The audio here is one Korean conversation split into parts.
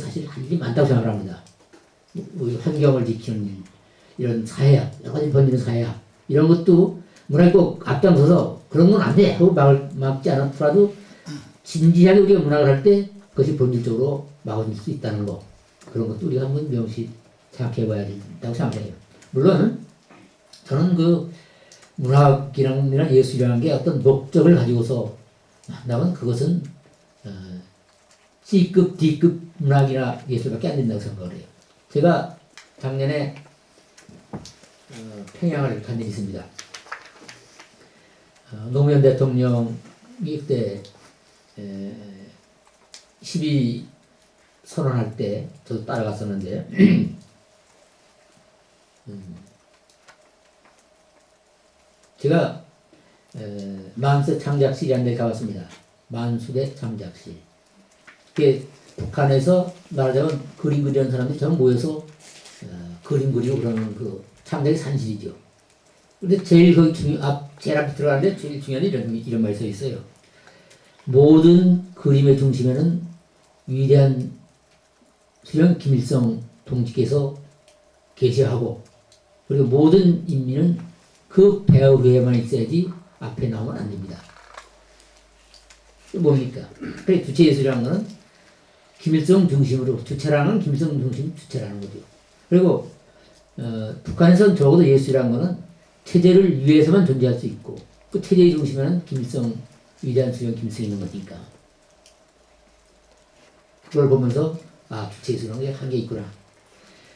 사실 할 일이 많다고 생각을 합니다. 우리 환경을 지키는 일, 이런 사회학, 여러 가지 번지는 사회학, 이런 것도 문학이 꼭 앞장서서 그런 건 안 돼 하고 막지 않더라도 진지하게 우리가 문학을 할 때 그것이 본질적으로 막아줄 수 있다는 거, 그런 것도 우리가 한번 명시 생각해 봐야 된다고 생각해요. 물론 저는 그 문학이랑 예술이라는 게 어떤 목적을 가지고서 한다면 그것은 C급, D급 문학이나 예술밖에 안 된다고 생각을 해요. 제가 작년에 평양을 간 적이 있습니다. 노무현 대통령이 그때 12 선언할 때 저도 따라갔었는데 제가 만수 창작실이라는 데 가봤습니다. 만수대 창작실. 그게 북한에서 말하자면 그림 그리는 사람들이 전부 모여서 그림 그리고 그러는 그 창작의 산실이죠. 근데 제일 거기 제일 앞에 들어가는데 제일 중요한 이런 말이 써 있어요. 모든 그림의 중심에는 위대한 수령 김일성 동지께서 계시하고, 그리고 모든 인민은 그 배우 위에만 있어야지 앞에 나오면 안 됩니다. 뭡니까? 그래, 주체 예술이라는 거는 김일성 중심으로, 주체라는 건 김일성 중심 주체라는 거죠. 그리고 북한에서는 적어도 예술이라는 거는 체제를 위해서만 존재할 수 있고, 그 체제의 중심에는 김일성, 위대한 수령 김일성이 있는 거니까. 그걸 보면서 주체 예술이라는 게 한계 있구나.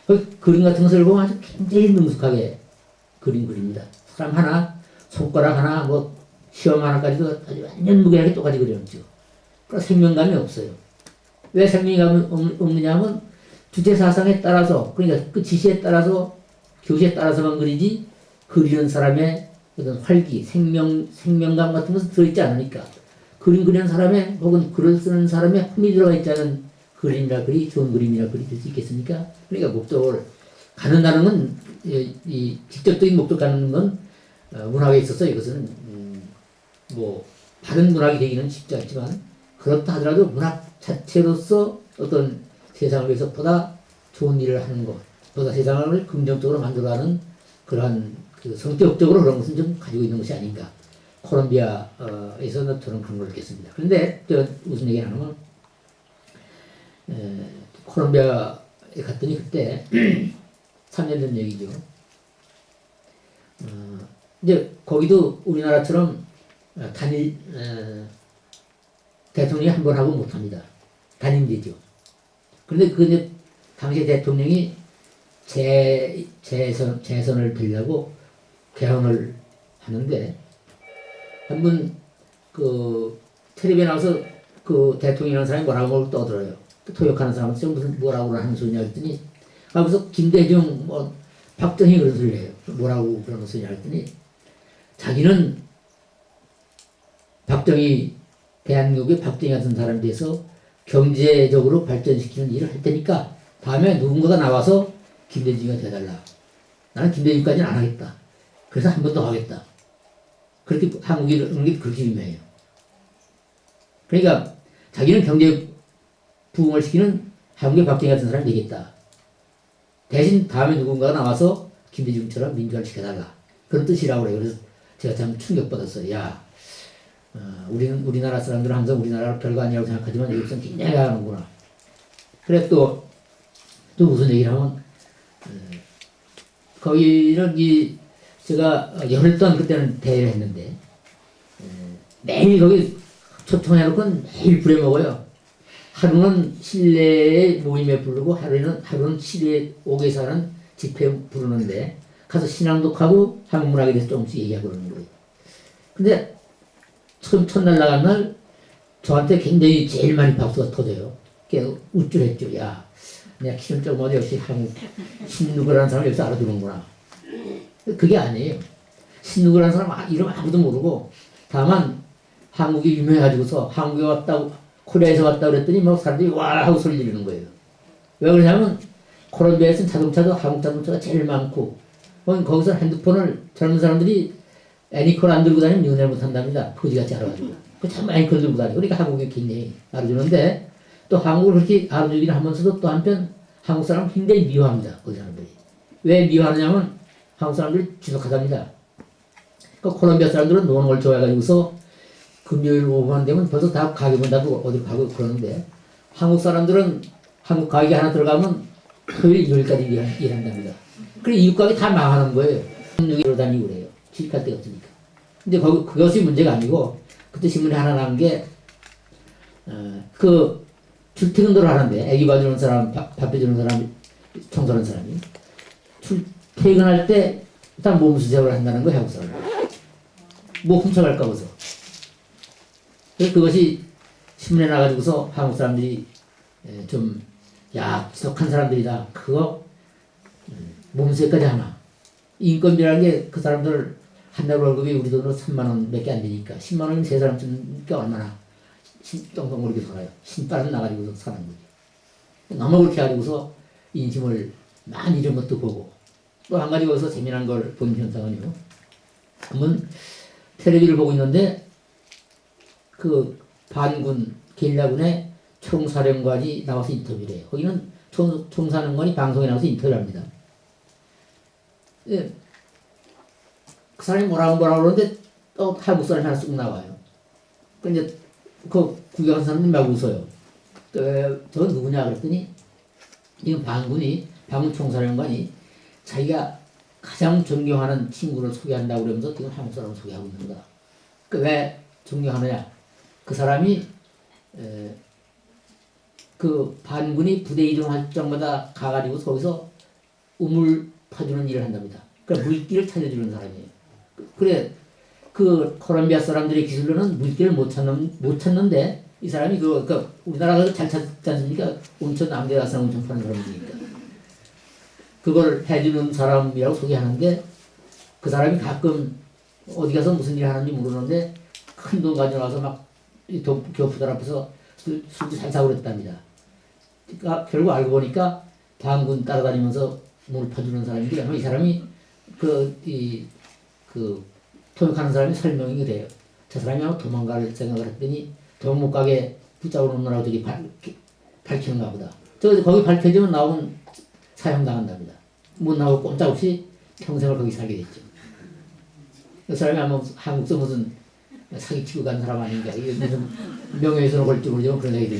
그 그림 같은 것을 보면 아주 굉장히 능숙하게 그립니다. 사람 하나, 손가락 하나, 뭐 시험 하나까지도 아주 완전 무게하게 똑같이 그려놓죠. 그러나 생명감이 없어요. 왜 생명감이 없느냐 하면 주체 사상에 따라서, 그러니까 그 지시에 따라서, 교시에 따라서만 그리지 그리는 사람의 어떤 활기, 생명감 같은 것은 들어있지 않으니까, 그림 그리는 사람의 혹은 글을 쓰는 사람의 힘이 들어가 있지 않은 그림이나 글이 좋은 그림이나 글이 될 수 있겠습니까? 그러니까 목적을 갖는다는 건, 이 직접적인 목적 갖는 건 문학에 있어서 이것은 뭐 바른 문학이 되기는 쉽지 않지만, 그렇다 하더라도 문학 자체로서 어떤 세상을 위해서 보다 좋은 일을 하는 것, 보다 세상을 긍정적으로 만들어가는 그러한 그 성격적으로 그런 것은 좀 가지고 있는 것이 아닌가. 콜롬비아에서는 저는 그런 걸 느꼈습니다. 그런데 무슨 얘기를 하냐면, 콜롬비아에 갔더니 그때 3년 전 얘기죠. 이제 거기도 우리나라처럼 단일 대통령이 한 번 하고 못 합니다. 단임제죠. 그런데 그 이제 당시 대통령이 재선을 되려고 개헌을 하는데, 한 번 그 텔레비에 나와서 그 대통령이라는 사람이 뭐라고 떠들어요. 토역하는 사람은 무슨 뭐라고 하는 소리냐 했더니, 그래서 김대중 뭐 박정희 그런 소리를 해요. 뭐라고 그런 소리냐 했더니, 자기는 대한민국의 박정희 같은 사람에 대해서 경제적으로 발전시키는 일을 할 테니까 다음에 누군가가 나와서 김대중이가 돼달라. 나는 김대중까지는 안 하겠다. 그래서 한 번 더 하겠다. 그렇게 한국이 그렇게 유명해요. 그러니까 자기는 경제 부흥을 시키는 한국의 박정희 같은 사람이 되겠다. 대신 다음에 누군가가 나와서 김대중처럼 민주화를 시켜달라. 그런 뜻이라고 그래요. 그래서 제가 참 충격받았어요. 야, 우리나라 사람들은 항상 우리나라가 별거 아니라고 생각하지만 여기서는 굉장히 하는구나. 그래 또 무슨 얘기를 하면, 거기는 제가 열흘 동안 그때는 대회를 했는데, 매일 거기 초청해놓고 매일 부려먹어요. 하루는 실내에 모임에 부르고 하루는 실외 옥에서 하는 집회 부르는데 가서 신앙독하고 한국 문학에 대해서 조금씩 얘기하고 그러는 거예요. 근데 첫날 나간 날 저한테 굉장히 제일 많이 박수가 터져요. 그게 우쭐했죠. 야, 내가 키는 조금 역시 한국 신누구라는 사람을 여기서 알아두는구나. 그게 아니에요. 신누구라는 사람 이름 아무도 모르고, 다만 한국이 유명해가지고서 한국에 왔다고, 코리아에서 왔다고 그랬더니 막 사람들이 와 하고 소리 지르는 거예요. 왜 그러냐면 콜롬비아에서는 자동차도 한국 자동차가 제일 많고, 거기서 핸드폰을 젊은 사람들이 애니콜 안 들고 다니면 연애 못 한답니다. 거지같이 알아가지고. 그 참 애니콜 들고 다니고. 그러니까 한국에 굉장히 알아주는데, 또 한국을 그렇게 알아주긴 하면서도 또 한편 한국 사람은 굉장히 미워합니다. 그 사람들이. 왜 미워하느냐면 한국 사람들이 지독하답니다. 그 콜롬비아 사람들은 노는 걸 좋아해가지고서 금요일 오후만 되면 벌써 다 가게 문닫고 어디 가고 그러는데 한국 사람들은 한국 가게 하나 들어가면 토요일, 일요일까지 일한답니다. 그래 이웃 가게 다 망하는 거예요. 여기로 다니고 그래요. 취직할 데가 없으니까. 근데 그것이 문제가 아니고 그때 신문에 하나 나온 게 그 출퇴근도를 하는데 애기 봐주는 사람, 밥 해주는 사람, 청소하는 사람이 출퇴근할 때 일단 몸수 제어를 한다는 거예요. 한국 사람들. 뭐 훔쳐갈까 봐서. 그래서 그것이 신문에 나가지고서 한국 사람들이 좀, 야, 지독한 사람들이다. 그거, 몸수에까지 하나. 인건비라는 게 그 사람들 한 달 월급이 우리 돈으로 3만원 밖에 안 되니까, 10만원이면 세 사람 쓰니까 얼마나 똥똥 모르게 살아요. 신바람 나가지고서 사는 거지. 너무 그렇게 해가지고서 인심을 많이 잃은 것도 보고, 또 한 가지 거기서 재미난 걸 본 현상은요. 한번 텔레비를 보고 있는데, 그 반군, 게릴라군의 총사령관이 나와서 인터뷰를 해요. 거기는 총사령관이 방송에 나와서 인터뷰를 합니다. 예. 그 사람이 뭐라고 그러는데 또 한국 사람이 하나 쑥 나와요. 근데 그 구경한 사람들이 막 웃어요. 저건 누구냐 그랬더니 이건 방군 총사령관이 자기가 가장 존경하는 친구를 소개한다고 그러면서 지금 한국 사람을 소개하고 있는 거다. 왜 존경하느냐? 그 사람이 그 반군이 부대 이동할 때마다 가가지고 거기서 우물 파주는 일을 한답니다. 그러니까 물길을 찾아주는 사람이에요. 그래 그 콜롬비아 사람들의 기술로는 물길을 못 찾는데 이 사람이 그 우리나라가 잘 찾지 않습니까? 온천 남대 가서 온천 파는 사람이니까 그걸 해주는 사람이라고 소개하는데 그 사람이 가끔 어디 가서 무슨 일 하는지 모르는데 큰 돈 가져와서 막 교포들 앞에서 술도 잘 사고 그랬답니다. 그러니까 결국 알고 보니까 반군 따라다니면서 물 퍼주는 사람인데 아마 이 사람이 통역하는 사람이 설명이 그래요. 저 사람이 아마 도망갈 생각을 했더니 도망 못 가게 붙잡아 놓느라고 저기 밝히는가 보다. 거기 밝혀지면 나오면 사형당한답니다. 못 나오고 꼼짝없이 평생을 거기 살게 됐죠. 그 사람이 아마 한국서 무슨 사기치고 간 사람 아닌가. 이게 무슨 명예훼손을 걸지 모르지만 그런 생각이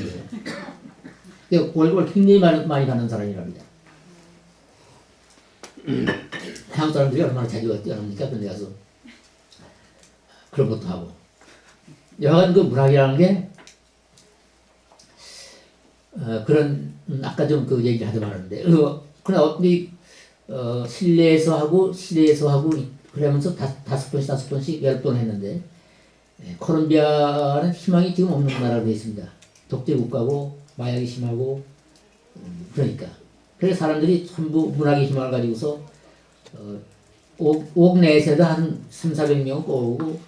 들어요. 월급을 굉장히 많이 받는 사람이랍니다. 한국 사람들이 얼마나 자주 뛰어납니까? 그런 데 가서. 그런 것도 하고. 여하간 그 문학이라는 게, 그런, 아까 좀 그 얘기 하지 말았는데, 그러나 실내에서 하고, 실내에서 하고, 그러면서 다섯 번씩 10번 했는데, 콜롬비아는 희망이 지금 없는 나라로 되어 있습니다. 독재 국가고, 마약이 심하고, 그러니까. 그래서 사람들이 전부 문학의 희망을 가지고서, 옥 내에서도 한 300~400명 꼬우고,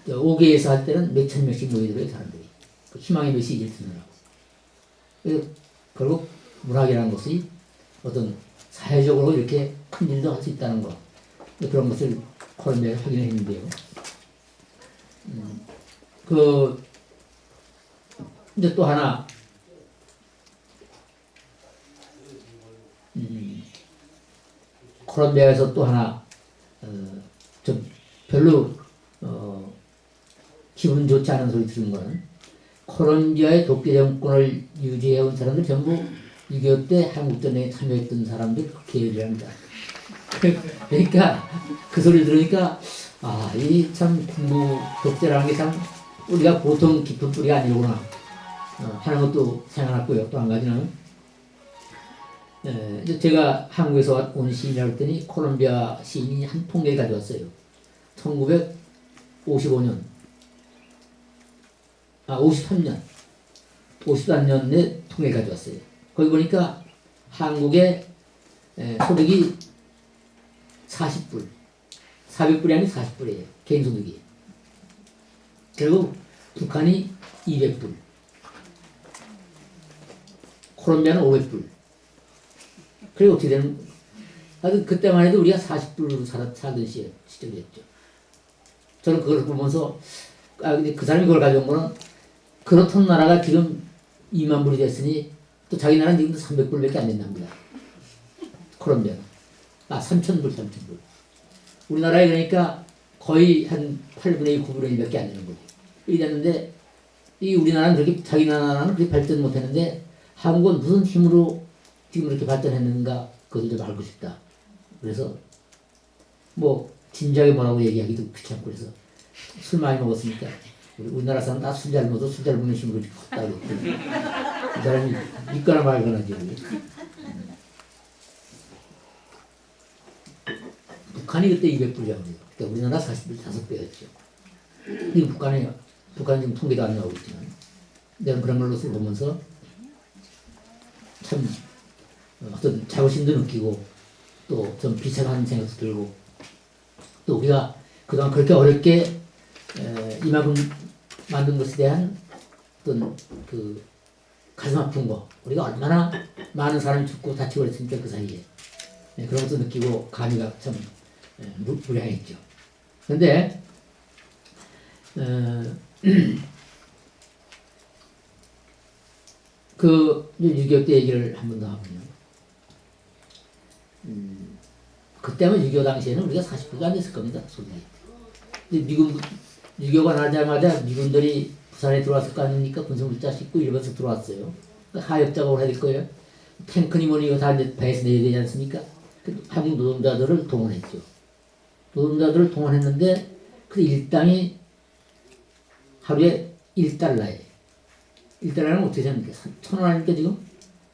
옥에서 할 때는 몇천 명씩 모이더라고요, 사람들이. 그 희망의 메시지를 듣느라고. 그래서 결국 문학이라는 것이 어떤 사회적으로 이렇게 큰 일도 할 수 있다는 것. 그런 것을 콜롬비아에서 확인을 했는데요. 이제 또 하나, 콜롬비아에서 또 하나, 좀 별로, 기분 좋지 않은 소리 들은 거는, 콜롬비아의 독재 정권을 유지해온 사람들 전부 6.25 때 한국전쟁에 참여했던 사람들 계열이랍니다. 그러니까 그 소리를 들으니까 이 참 군부 독재라는 게 참 우리가 보통 깊은 뿌리가 아니구나 하는 것도 생각났고요. 또 한 가지는 제가 한국에서 온 시인이라고 했더니 콜롬비아 시인이 한 통계를 가져왔어요. 1955년 53년에 통계를 가져왔어요. 거기 보니까 한국의 소득이 40불, 400불이 아니고 40불이에요. 개인소득이. 그리고 북한이 200불, 콜롬비아는 500불. 그리고 어떻게 되는, 하여튼 그때만 해도 우리가 40불로 살던 시절이었죠. 저는 그걸 보면서, 근데 그 사람이 그걸 가져온 거는, 그렇던 나라가 지금 2만 불이 됐으니 또 자기 나라는 지금도 300불밖에 안 된답니다. 콜롬비아는. 3,000불, 3,000불. 우리나라에 그러니까 거의 한 8분의 1, 9분의 1밖에 안 되는 거지. 이렇게 됐는데, 이 우리나라는 그렇게, 자기 나라는 그렇게 발전 못 했는데, 한국은 무슨 힘으로 지금 이렇게 발전했는가, 그것을 좀 알고 싶다. 그래서, 뭐, 진지하게 뭐라고 얘기하기도 귀찮고 그래서, 술 많이 먹었으니까, 우리나라 사람 다 술 잘 먹어서 술 잘 먹는 힘으로 이렇게 컸다고 그랬더니, 이 사람이 믿거나 말거나 지금. 북한이 그때 200불이라고 그래요. 그때 우리나라 40불 5배였죠. 근데 북한은 지금 통계도 안 나오고 있지만, 내가 그런 걸로 보면서 참 어떤 자부심도 느끼고 또 좀 비참한 생각도 들고 또 우리가 그동안 그렇게 어렵게 이만큼 만든 것에 대한 어떤 그 가슴 아픈 거 우리가 얼마나 많은 사람이 죽고 다치고 그랬으니까 그 사이에 그런 것도 느끼고 감회가 참 무량했죠. 그런데 그 6.25 때 얘기를 한 번 더 하면요. 그때면 6.25 당시에는 우리가 40불도 안 됐을 겁니다. 솔직히. 미군 6.25가 나자마자 미군들이 부산에 들어왔을 거 아닙니까? 군사물자 싣고 일본에서 들어왔어요. 하역 작업을 해야 될 거예요. 탱크니 뭐니 이거 다 배에서 내야 되지 않습니까? 한국 노동자들을 동원했죠. 노동자들을 동원했는데 그 일당이 하루에 1달러에 1달러는 어떻게 됩니까? 1,000원 아닙니까 지금?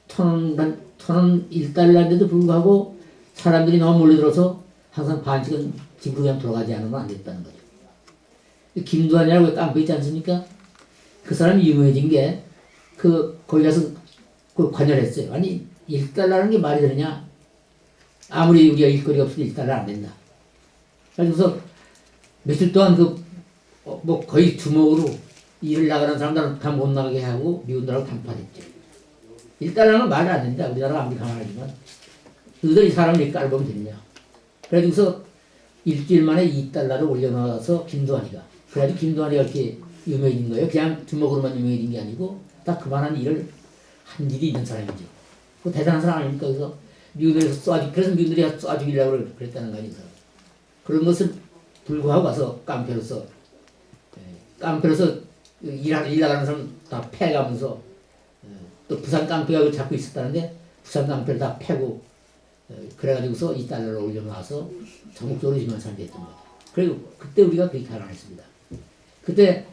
1,000원 1달러인데도 불구하고 사람들이 너무 몰려들어서 항상 반씩은 집으로 그냥 돌아가지 않으면 안 됐다는 거죠. 김두한이라고 깡패 있지 않습니까? 그 사람이 유명해진 게 거기 가서 그 관여했어요. 아니 1달러라는 게 말이 되느냐? 아무리 우리가 일거리가 없으면 1달러 안 된다. 그래서 며칠 동안 뭐 거의 주먹으로 일을 나가는 사람들은 다 못 나가게 하고 미군들하고談判했죠. 1달러는 말이 안 된다. 우리나라가 아무리 가만하지만 그들이 사람을 깔보면 되냐. 그래서 일주일 만에 2달러를 올려놔서 김두한이가 그래가지고 김두한이가 이렇게 유명해진 거예요. 그냥 주먹으로만 유명해진 게 아니고 딱 그만한 일을 한 일이 있는 사람이죠. 그 대단한 사람 아닙니까? 그래서 미군들에서 그래서 미군들이 쏴죽이려고 그랬다는 거 아닙니까? 그런 것을 불구하고 가서 깡패로서 일 나가는 사람 다 패가면서 또 부산 깡패가 그걸 잡고 있었다는데 부산 깡패를 다 패고 그래가지고서 2달러를 올려놔서 전국적으로 유명한 사람이 됐던 거죠. 그리고 그때 우리가 그렇게 가난했습니다. 그때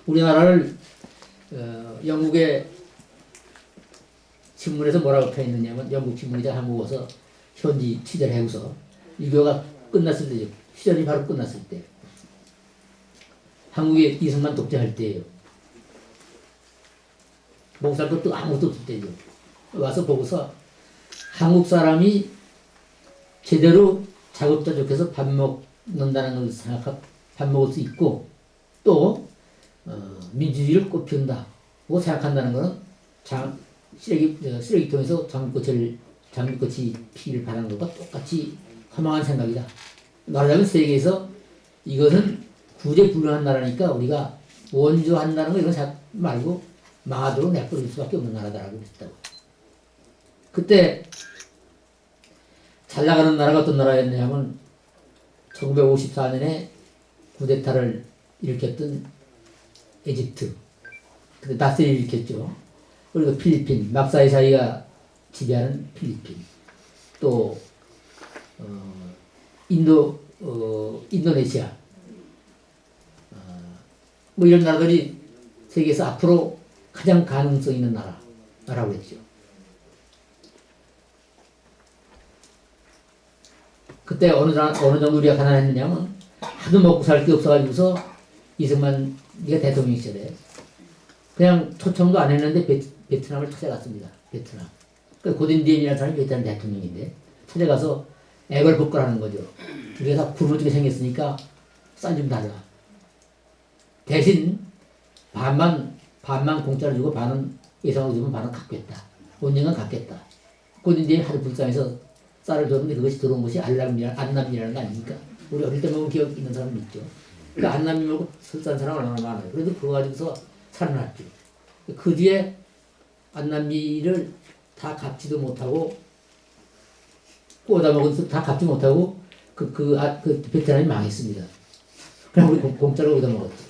우리나라를 영국의 신문에서 뭐라고 표현했느냐면 영국 신문이자 한국 와서 현지 취재를 해고서 6.25가 끝났을 때죠. 휴전이 바로 끝났을 때 한국에 이승만 독재할 때예요. 먹고 살 것도 아무것도 없을 때죠. 와서 보고서 한국 사람이 제대로 자급자족해서 밥 먹는다는 걸 생각하고 밥 먹을 수 있고 또 민주주의를 꽃피운다고 생각한다는 것은 쓰레기통에서 장미꽃이 피기를 바라는 것과 똑같이 허망한 생각이다. 말하자면 세계에서 이것은 구제불능한 나라니까 우리가 원조한다는 거 이런 생각 말고 망하도록 내버릴 수밖에 없는 나라다라고 했다고. 그때 잘 나가는 나라가 어떤 나라였냐면 1954년에 쿠데타를 일으켰던 에집트, 그때 나세를 일으켰죠. 그리고 필리핀, 막사이사이가 지배하는 필리핀, 또 인도네시아, 뭐 이런 나라들이 세계에서 앞으로 가장 가능성 있는 나라라고 했죠. 그때 어느 정도 우리가 가난했느냐면 하도 먹고 살 게 없어가지고서 이승만 네가 대통령 시절에 그냥 초청도 안 했는데 베트남을 찾아갔습니다. 베트남. 그 고딘디엔이라는 사람이 베트남 대통령인데 찾아가서 액을 복걸하는 거죠. 우리가 다 굶어지게 생겼으니까 쌀 좀 달라. 대신 반만 공짜로 주고 반은 예상으로 주면 반은 갚겠다. 언젠간 갚겠다. 고딘디엔이 하도 불쌍해서 쌀을 줬는데 그것이 들어온 것이 안남이라는 거 아닙니까? 우리 어릴 때 먹은 기억 있는 사람이 있죠. 그 안남이 먹고 설사한 사람 얼마나 많아요. 그래도 그거 가지고서 살아났죠. 그 뒤에 안남미를 다 갚지도 못하고 꼬다먹은 다 갚지 못하고 그 베트남이 망했습니다. 그냥 우리 공짜로 얻어먹었지.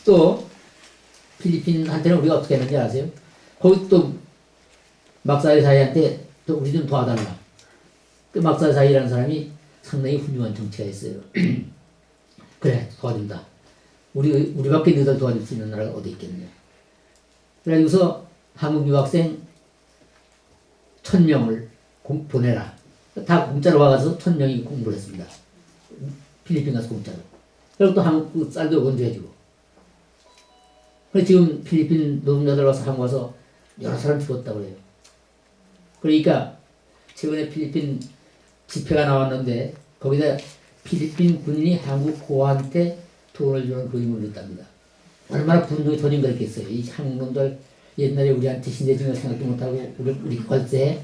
또 필리핀한테는 우리가 어떻게 했는지 아세요? 거기 또 막사이 사이한테 또 우리 좀 도와달라. 그 막사이 사이라는 사람이 상당히 훌륭한 정치가 있어요. 그래 도와준다. 우리밖에 너희들 도와줄 수 있는 나라가 어디 있겠느냐. 그래서 한국 유학생 1000명을 보내라. 다 공짜로 와가서 1000명이 공부를 했습니다. 필리핀 가서 공짜로. 그리고 또 한국 쌀도 건조해주고. 그래서 지금 필리핀 노동자들 와서 한국 와서 여러 사람 죽었다고 그래요. 그러니까 최근에 필리핀 집회가 나왔는데 거기다 필리핀 군인이 한국 고아한테 돈을 주는 그림을 넣었답니다. 얼마나 분노의 터진 거였겠어요. 이 한국놈들 옛날에 우리한테 신대중을 생각도 못하고 우리 관세해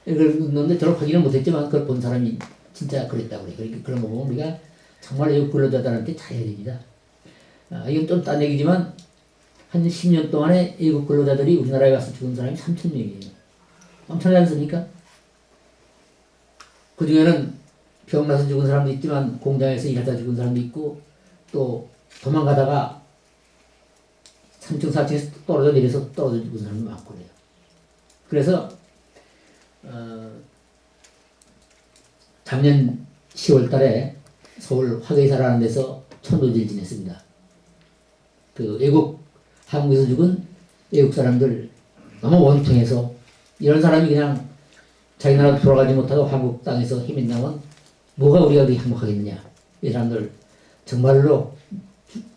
이걸 넣는데 저를 확인을 못했지만 그걸 본 사람이 진짜 그랬다고 그래요. 그러니까 그런 거 보면 우리가 정말 외국 근로자들한테 잘해야 됩니다. 이건 좀 딴 얘기지만 한 10년 동안에 외국 근로자들이 우리나라에 가서 죽은 사람이 3,000명이에요. 엄청나지 않습니까? 그 중에는 병나서 죽은 사람도 있지만 공장에서 일하다 죽은 사람도 있고 또 도망가다가 3층, 4층에서 떨어져 내려서 떨어져 죽은 사람도 많고 그래요. 그래서 작년 10월 달에 서울 화계사라는 데서 천도제를 지냈습니다. 그 한국에서 죽은 외국 사람들 너무 원통해서 이런 사람이 그냥 자기 나라 돌아가지 못하고 한국 땅에서 헤맨다면 뭐가 우리가 그렇게 행복하겠느냐. 이 사람들 정말로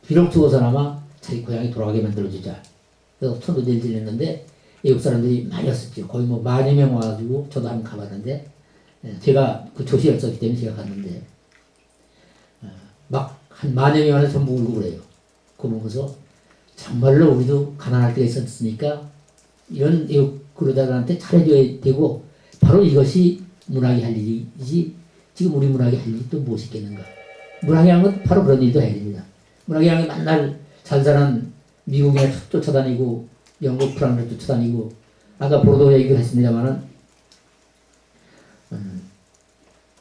비록 죽어서나마 자기 고향에 돌아가게 만들어주자. 그래서 천도제를 지냈는데 외국 사람들이 많이 왔었죠. 거의 뭐 10,000여 명 와가지고 저도 한번 가봤는데 제가 그 조시였었기 때문에 제가 갔는데 막 한 10,000여 명 안에 전부 울고 그래요. 그거 보면서 정말로 우리도 가난할 때가 있었으니까 이런 외국 근로자들한테 잘해줘야 되고 바로 이것이 문학이 할 일이지 지금 우리 문학이 할 일이 또 무엇이 있겠는가. 문학이 하는 건 바로 그런 일도 해야 됩니다. 문학이 하는 건 맨날 잘 사는 미국에 쫓아다니고 영국 프랑스를 쫓아다니고 아까 보르도 얘기를 했습니다만은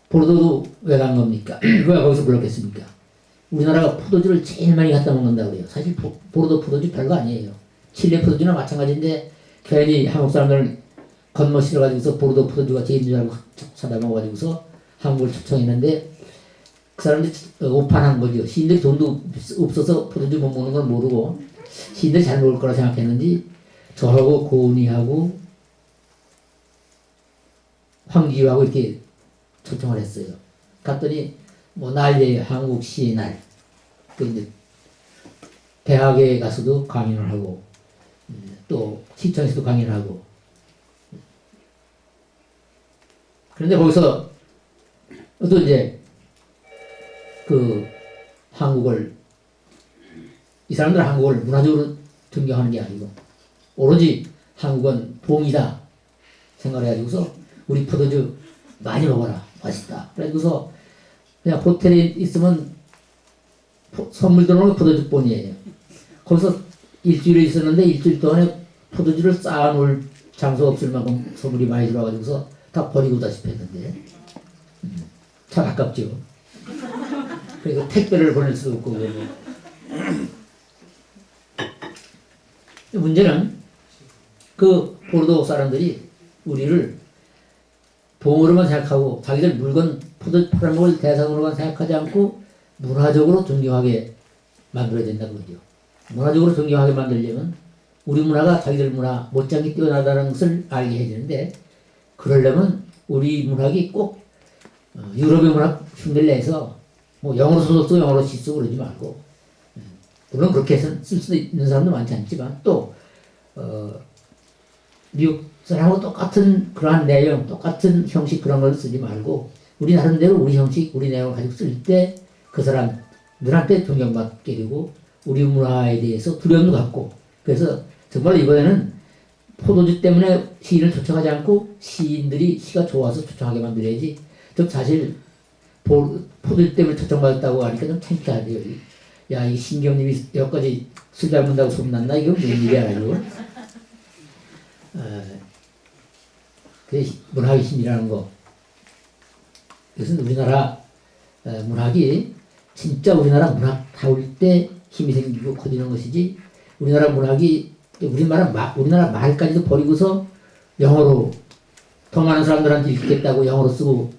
보르도도 왜 간 겁니까? 왜 거기서 불렀겠습니까? 우리나라가 포도주를 제일 많이 갖다 먹는다고 그래요. 사실 보르도 포도주 별거 아니에요. 칠레 포도주나 마찬가지인데 괜히 한국 사람들은 겉멋 실어가지고서 보르도 포도주가 제일 줄 알고 사다 먹어가지고서 한국을 초청했는데 그 사람들이 오판한 거죠. 시인들이 돈도 없어서 포도주 못 먹는 걸 모르고 시인들이 잘 먹을 거라 생각했는지 저하고 고은이하고 황기유하고 이렇게 초청을 했어요. 갔더니 뭐 난리예요. 한국 시의 날. 그 이제 대학에 가서도 강연을 하고 또 시청에서도 강연을 하고 그런데 거기서 또 이제 그 한국을 이 사람들은 한국을 문화적으로 존경하는 게 아니고 오로지 한국은 봉이다 생각을 해가지고서 우리 포도주 많이 먹어라 맛있다 그래가지고서 그냥 호텔에 있으면 선물 들어오는 포도주뿐이에요. 거기서 일주일에 있었는데 일주일 동안에 포도주를 쌓아놓을 장소 없을 만큼 선물이 많이 들어와가지고서 다 버리고 다시 했는데 참 아깝죠. 그리고 택배를 보낼 수도 없고 그러고. 문제는 그 보르도 사람들이 우리를 봉으로만 생각하고 자기들 물건 포도 팔아먹을 대상으로만 생각하지 않고 문화적으로 존경하게 만들어야 된다는 거죠. 문화적으로 존경하게 만들려면 우리 문화가 자기들 문화 못지않게 뛰어나다는 것을 알게 해야 되는데 그러려면 우리 문학이 꼭 유럽의 문학 흉내를 내서 뭐 영어로 써도 영어로 시 쓰고 그러지 말고 물론 그렇게 해서 쓸 수 있는 사람도 많지 않지만 또 미국 사람하고 똑같은 그러한 내용, 똑같은 형식 그런 걸 쓰지 말고 우리 나름대로 우리 형식, 우리 내용을 가지고 쓸 때 그 사람들한테 존경받게 되고 우리 문화에 대해서 두려움도 갖고 그래서 정말 이번에는 포도주 때문에 시인을 초청하지 않고 시인들이 시가 좋아서 초청하게 만들어야지 좀 사실 포도주 때문에 초청받았다고 하니까 좀 창피하대요. 야, 이 신경님이 여기까지 술 잘 먹는다고 소문났나? 이거 무슨 일이야, 이거. 그 문학의 힘이라는 거. 이것은 우리나라 문학이 진짜 우리나라 문학다울 때 힘이 생기고 커지는 것이지, 우리나라 문학이 우리나라 말까지도 버리고서 영어로 더 많은 사람들한테 읽겠다고 영어로 쓰고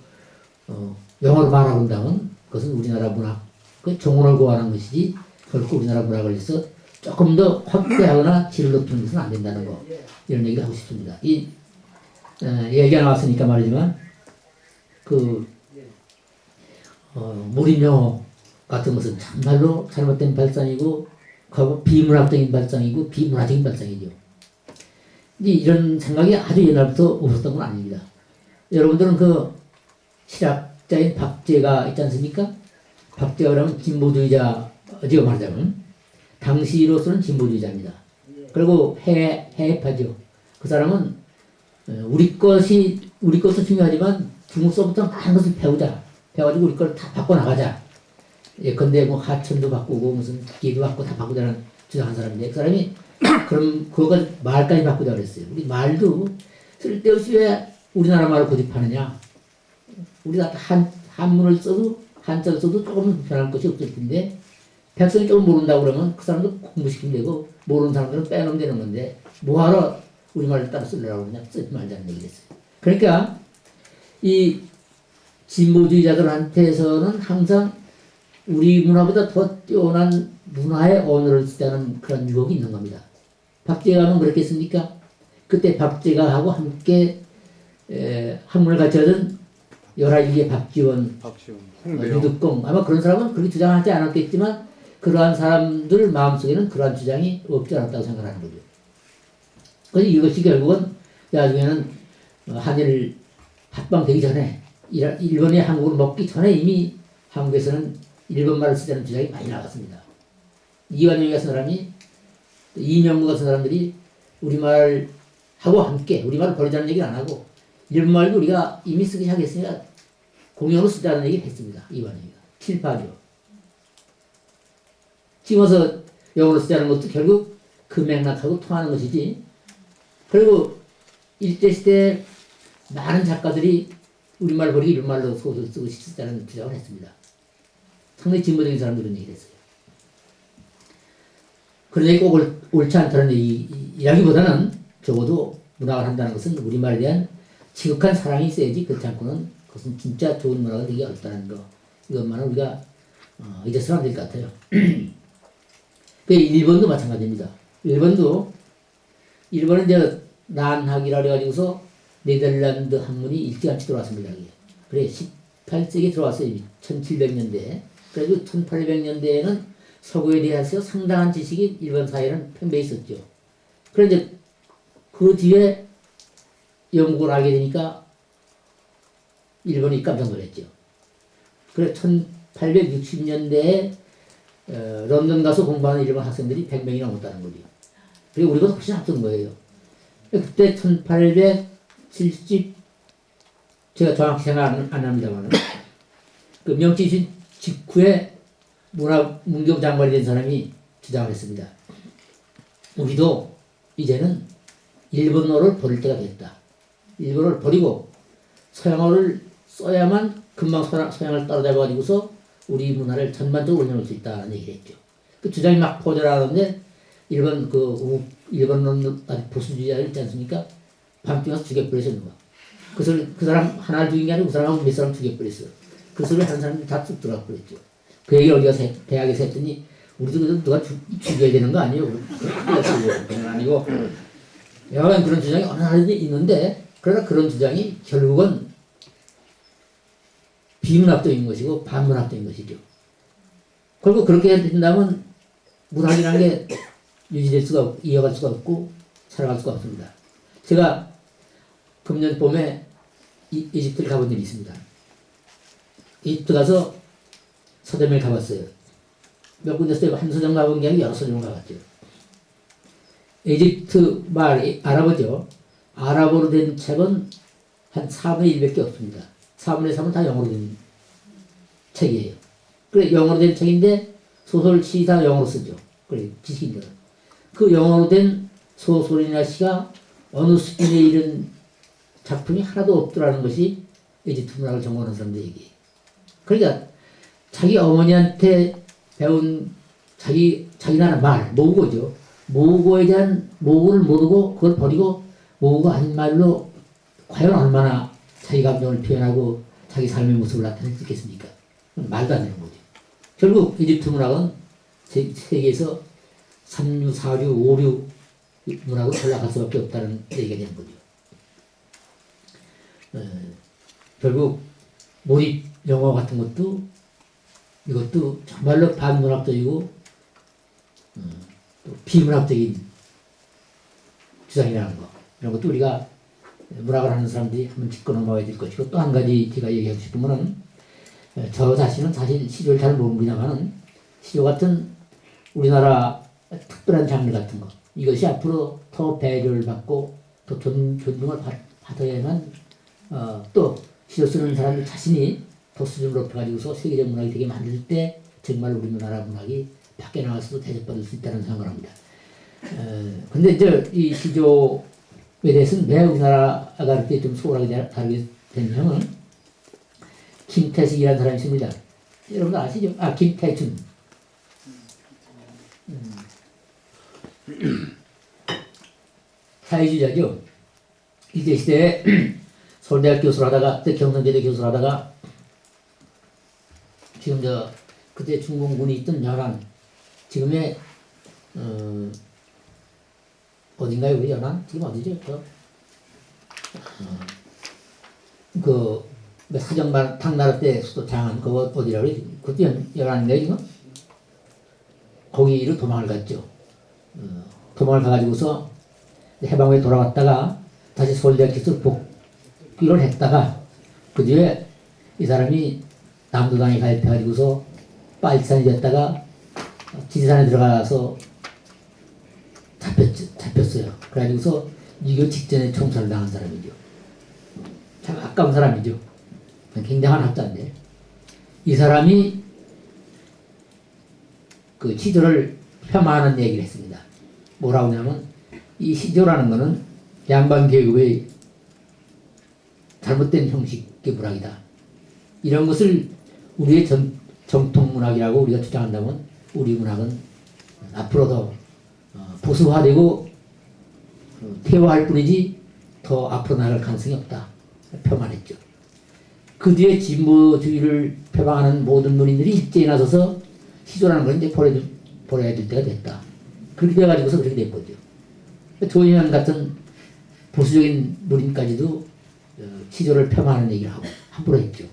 영어로 말하고 한다면 그것은 우리나라 문학 그 정원을 고하는 것이지 결코 우리나라 문학을 해서 조금 더 확대하거나 질을 높이는 것은 안 된다는 거, 이런 얘기를 하고 싶습니다. 이 얘기가 나왔으니까 말이지만 무림영어 같은 것은 참말로 잘못된 발상이고 비문학적인 발상이고 비문화적인 발상이죠. 이제 이런 생각이 아주 옛날부터 없었던 건 아닙니다. 여러분들은 그 실학자인 박제가 있지 않습니까? 박제가 그러면 진보주의자지요, 말하자면. 당시로서는 진보주의자입니다. 그리고 해파죠. 그 사람은 우리 것도 중요하지만 중국서부터 많은 것을 배워가지고 우리 걸 다 바꿔나가자. 예컨대 뭐 하천도 바꾸고 무슨 기도 바꾸고 다 바꾸자는 주장한 사람인데, 그 사람이 그럼 그거가 말까지 바꾸자 그랬어요. 우리 말도 쓸데없이 왜 우리나라 말을 고집하느냐. 우리가 한문을 써도 한자를 써도 조금 불편할 것이 없을 텐데, 백성이 조금 모른다고 그러면 그 사람도 공부시키면 되고 모르는 사람들은 빼놓으면 되는 건데 뭐하러 우리말을 따로 쓰려고 그러냐. 쓰지 말자는 얘기를 했어요. 그러니까 이 진보주의자들한테서는 항상 우리 문화보다 더 뛰어난 문화의 언어를 쓰자는 그런 유혹이 있는 겁니다. 박제가는 그랬겠습니까? 그때 박제가하고 함께 학문을 같이 하던 11기의 박지원, 유득공, 아마 그런 사람은 그렇게 주장하지 않았겠지만 그러한 사람들 마음속에는 그러한 주장이 없지 않았다고 생각하는 거죠. 그래서 이것이 결국은 나중에는 한일 합방되기 전에, 일본이 한국을 먹기 전에 이미 한국에서는 일본말을 쓰자는 주장이 많이 나갔습니다. 이완용이 같은 사람이, 이명구 같은 사람들이 우리말하고 함께 우리말을 버리자는 얘기는 안 하고 일본말도 우리가 이미 쓰기 시작했으니까 공용으로 쓰자는 얘기를 했습니다. 이완용이가. 칠파죠. 찍어서 영어로 쓰자는 것도 결국 그 맥락하고 통하는 것이지. 그리고 일제시대 많은 작가들이 우리말 버리고 일본말로 소설 쓰고 싶다는 주장을 했습니다. 상당히 진보적인 사람들은 얘기를 했어요. 그런 얘기 꼭 옳지 않다는 이야기보다는 적어도 문학을 한다는 것은 우리말에 대한 지극한 사랑이 있어야지, 그렇지 않고는 그것은 진짜 좋은 문학이 되기 어렵다는 거, 이것만은 우리가 잊어서는 안 될 것 같아요. 그 일본도 마찬가지입니다. 일본은 이제 난학이라 그래가지고서 네덜란드 학문이 일찌감치 들어왔습니다. 그래 18세기에 들어왔어요. 1700년대에. 그래서 1800년대에는 서구에 대해서 상당한 지식이 일본 사회에는 팽배해 있었죠. 그런데 그 뒤에 영국을 알게 되니까 일본이 깜짝 놀랐죠. 그래 1860년대에 런던 가서 공부하는 일본 학생들이 100명이 넘었다는 거죠. 그리고 우리보다 훨씬 앞선 거예요. 그때 1870, 제가 정확히 생각 안 합니다만, 그 명치 직후에 문교부 장관이 된 사람이 주장을 했습니다. 우리도 이제는 일본어를 버릴 때가 됐다. 일본어를 버리고 서양어를 써야만 금방 서양을 따라잡아가지고서 우리 문화를 전반적으로 올려놓을 수 있다는 얘기를 했죠. 그 주장이 막 포절하는데 일본 보수주의자 있지 않습니까? 밤중에 와서 죽여버리셨는 거야. 그 사람 하나를 죽인 게 아니고 그 사람하고 몇 사람 죽여버렸어요. 그 소리를 하는 사람들이 다 쑥 들어가 버렸죠. 그 얘기를 어디가 대학에서 했더니 우리도 누가 죽여야 되는 거 아니에요? 그건 아니고 여하간 그런 주장이 어느 나라에 있는데, 그러나 그런 주장이 결국은 비문학적인 것이고 반문학적인 것이죠. 결국 그렇게 된다면 문학이라는 게 유지될 수가 없고 이어갈 수가 없고 살아갈 수가 없습니다. 제가 금년 봄에 이집트를 가본 일이 있습니다. 이집트 가서 서점에 가봤어요. 몇 군데서 한 서점 가본 게 아니고 여러 서점을 가봤죠. 이집트 말, 아랍어죠. 아랍어로 된 책은 한 4분의 1밖에 없습니다. 4분의 3은 다 영어로 된 책이에요. 그래 영어로 된 책인데 소설, 시 다 영어로 쓰죠. 그래, 지식인들은. 그 영어로 된 소설이나 시가 어느 수준에 이른 작품이 하나도 없더라는 것이 이집트 문학을 전공하는 사람들 얘기예요. 그러니까 자기 어머니한테 배운 자기 나라 말, 모국어죠. 모국어에 대한 모국어를 모르고 그걸 버리고 모국어 아닌 말로 과연 얼마나 자기 감정을 표현하고 자기 삶의 모습을 나타낼 수 있겠습니까? 말도 안 되는 거죠. 결국 이집트 문학은 세계에서 3류, 4류, 5류 문학으로 전락할 수밖에 없다는 얘기가 되는 거죠. 결국 몰입 영어 같은 것도 이것도 정말로 반문학적이고 또 비문학적인 주장이라는 거, 이런 것도 우리가 문학을 하는 사람들이 한번 짚고 넘어가야 될 것이고, 또 한 가지 제가 얘기하고 싶은 거는 저 자신은 사실 시조를 잘 모릅니다만은 시조 같은 우리나라 특별한 장르 같은 거, 이것이 앞으로 더 배려를 받고 더 존중을 받아야만 또 시조 쓰는 사람들 자신이 더 수준을 높여가지고서 세계적 문학이 되게 만들 때 정말 우리나라 문학이 밖에 나가서도 대접받을 수 있다는 생각을 합니다. 근데 이제 이 시조에 대해서는 왜 우리나라가 이렇게 좀 소홀하게 다루게 된 형은 김태식이라는 사람이 있습니다. 여러분 아시죠? 김태준. 사회주의자죠. 일제시대에 서울대학 교수를 하다가, 그때 경성대대 교수를 하다가, 지금 그때 중공군이 있던 연안, 지금의, 어딘가요? 우리 연안? 지금 어디죠? 사정반 탕나라 때 수도 장안, 그거 어디라고 그러지? 그때 연안인가요, 지금? 거기로 도망을 갔죠. 도망을 가가지고서 해방후에 돌아왔다가 다시 서울대학 교수로 복귀를 했다가 그 뒤에 이 사람이 남도당에 가입해가지고서 빨치산이 됐다가 지리산에 들어가서 잡혔어요. 그래가지고서 6.25 직전에 총살을 당한 사람이죠. 참 아까운 사람이죠. 굉장한 학자인데 이 사람이 그 시조를 폄하하는 얘기를 했습니다. 뭐라고 하냐면 이 시조라는 것은 양반 계급의 잘못된 형식의 문학이다. 이런 것을 우리의 정통 문학이라고 우리가 주장한다면 우리 문학은 앞으로 더 보수화되고 퇴화할 뿐이지 더 앞으로 나갈 가능성이 없다. 폄하했죠. 그 뒤에 진보주의를 표방하는 모든 문인들이 일제히 나서서 시조라는 걸 이제 버려야 될 때가 됐다. 그렇게 돼가지고서 그렇게 된 거죠. 조희연 같은 보수적인 문인까지도 시조를 폄하하는 얘기를 하고 함부로 했죠.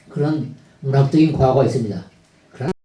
그런 문학적인 과거가 있습니다.